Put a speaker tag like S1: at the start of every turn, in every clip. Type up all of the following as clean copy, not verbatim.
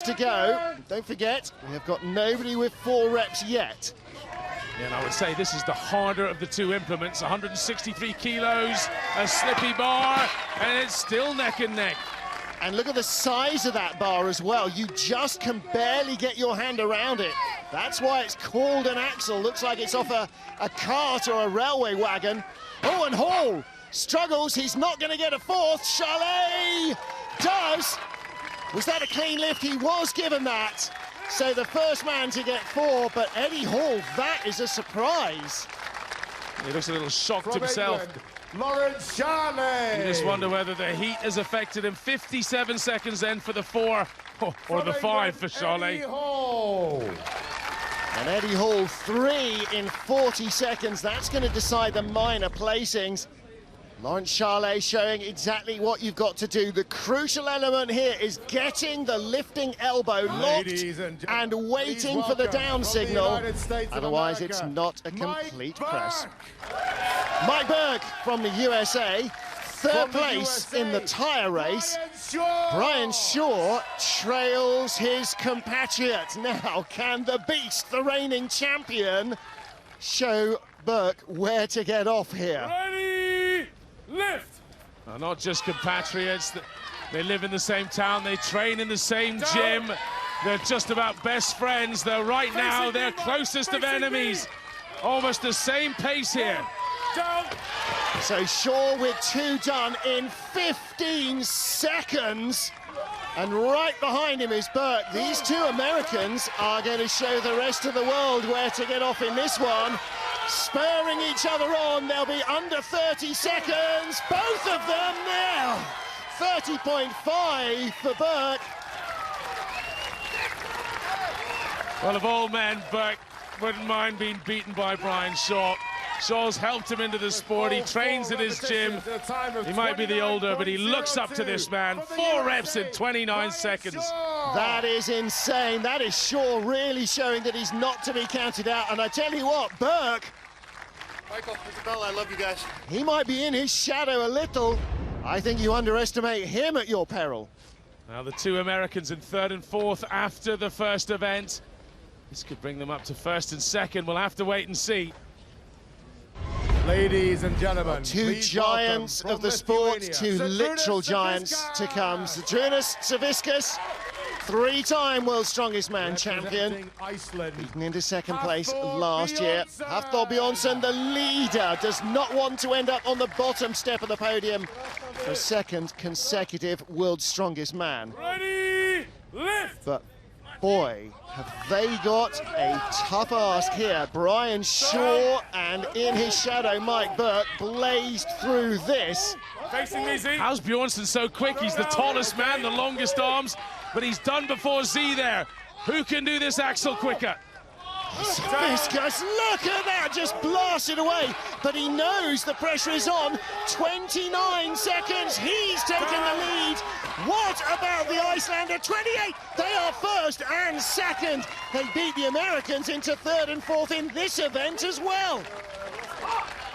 S1: To go. Don't forget, we have got nobody with 4 reps yet.
S2: Yeah, and I would say this is the harder of the two implements. 163 kilos, a slippy bar, and it's still neck and neck.
S1: And look at the size of that bar as well. You just can barely get your hand around it. That's why it's called an axle. Looks like it's off a cart or a railway wagon. Oh, and Hall struggles. He's not going to get a 4th. Charlet does. Was that a clean lift? He was given that. So the first man to get 4, but Eddie Hall, that is a surprise.
S2: He looks a little shocked himself.
S3: Lawrence Charlet.
S2: You just wonder whether the heat has affected him. 57 seconds then for the 4, or the 5 for Charlet.
S1: And Eddie Hall 3 in 40 seconds. That's going to decide the minor placings. Lawrence Charlet showing exactly what you've got to do. The crucial element here is getting the lifting elbow locked and waiting for the down signal. Otherwise, it's not a complete press. Mike Burke from the USA, 3rd place in the tyre race. Brian Shaw trails his compatriot. Now, can the beast, the reigning champion, show Burke where to get off here?
S2: Ready, lift! Not just compatriots, they live in the same town, they train in the same gym. They're just about best friends. They're right now, they're closest of enemies. Almost the same pace here.
S1: So Shaw with 2 done in 15 seconds. And right behind him is Burke. These 2 Americans are going to show the rest of the world where to get off in this one. Spurring each other on, they'll be under 30 seconds. Both of them now. 30.5 for Burke.
S2: Well, of all men, Burke wouldn't mind being beaten by Brian Shaw. Shaw's helped him into the sport. He trains at his gym. He might be the older, but he looks up to this man. 4 reps in 29 seconds.
S1: That is insane. That is Shaw really showing that he's not to be counted out. And I tell you what, Burke,
S4: Michael, Isabella, I love you guys.
S1: He might be in his shadow a little. I think you underestimate him at your peril.
S2: Now the 2 Americans in 3rd and 4th after the first event. This could bring them up to 1st and 2nd. We'll have to wait and see.
S3: Ladies and gentlemen,
S1: 2 giants of the sport, 2 literal giants to come. Zydrunas, Savickas, 3-time World's Strongest Man champion, beaten into 2nd place last year. Hafthor Bjornsson, the leader, does not want to end up on the bottom step of the podium for a 2nd consecutive World's Strongest Man.
S2: Ready, lift!
S1: But boy, have they got a tough ask here. Brian Shaw and in his shadow, Mike Burke blazed through this.
S2: How's Bjornsson so quick? He's the tallest man, the longest arms, but he's done before Z there. Who can do this axle quicker?
S1: Savickas, look at that, just blasted away. But he knows the pressure is on. 29 seconds, he's taken the lead. What about the Icelander? 28, they are 1st and 2nd. They beat the Americans into 3rd and 4th in this event as well.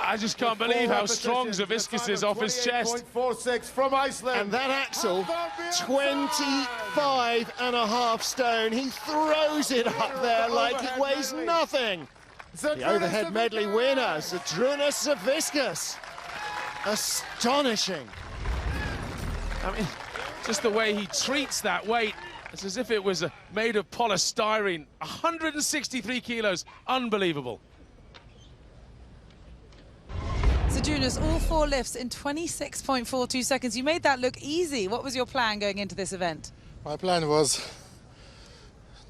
S2: I just can't believe how strong Savickas is off his chest.
S3: 28.46 from Iceland.
S1: And that axle, 25.5 stone. He throws it up there like it weighs nothing. The overhead medley winner, Zydrunas Savickas. Astonishing.
S2: I mean, just the way he treats that weight. It's as if it was made of polystyrene. 163 kilos, unbelievable.
S5: Zydrunas, all 4 lifts in 26.42 seconds. You made that look easy. What was your plan going into this event?
S6: My plan was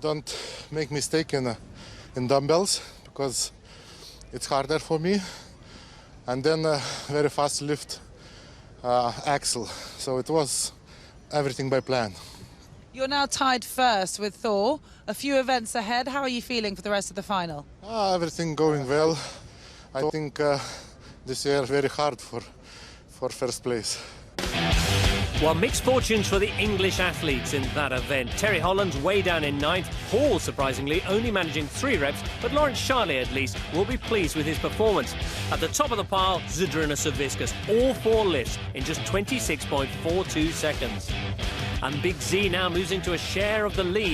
S6: don't make mistake in dumbbells because it's harder for me, and then very fast lift axle. So it was everything by plan.
S5: You're now tied 1st with Thor. A few events ahead. How are you feeling for the rest of the final?
S6: Everything going well. I think this year very hard for 1st place.
S7: Well, mixed fortunes for the English athletes in that event. Terry Holland's way down in 9th. Hall, surprisingly, only managing 3 reps, but Lawrence Charlet, at least, will be pleased with his performance. At the top of the pile, Zydrunas Savickas, all 4 lifts in just 26.42 seconds. And Big Z now moves into a share of the lead.